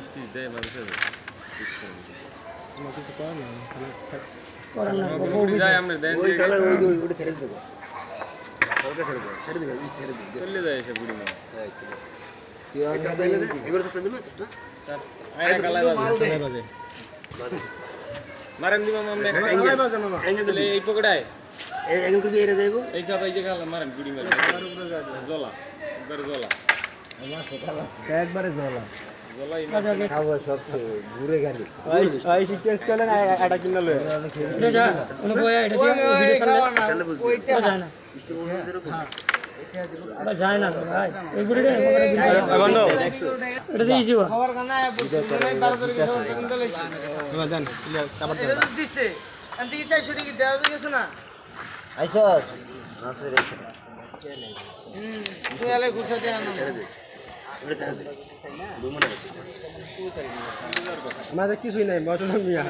মিষ্টি দেয় মানুষের কিছু করার না যায় আমরা দেন ওই কালার ওই ছেড়ে দেবো ওটা ছেড়ে দেবো ছেড়ে দেবো চলে যায় এসে বুড়ি মা এবার তো দেবে আয়না কালার বাজে মারেন দিবা মামা এই পকড়ায় এখন তুমি এরে যাইবো এই সব এই যে গাল মারেন বুড়ি মারেন জলা একবারে জলা একবারে জ্বলা জলাই খাবো সব ঘুরে গেলি ওই চেঞ্জ করলেন এটা কিনা লয় এটা যা কোনো বয় এটা দিয়ে ভিডিও সামনে ওইটা যায় না এটা যায় না ভাই এই বুড়িটা এবারে বন্ধ এটা দিয়ে দিবা খবর কানা বলছি নাই 12 করে কিন্তু লইছি দেন কাবার এটা তো দিছে আন্টি কি 400 টাকা দেওয়া গেছে না আইসস রাসে রেখে তুই আলে ঘুষাতে আনো আমাদের কিছুই নাই বটন মিয়া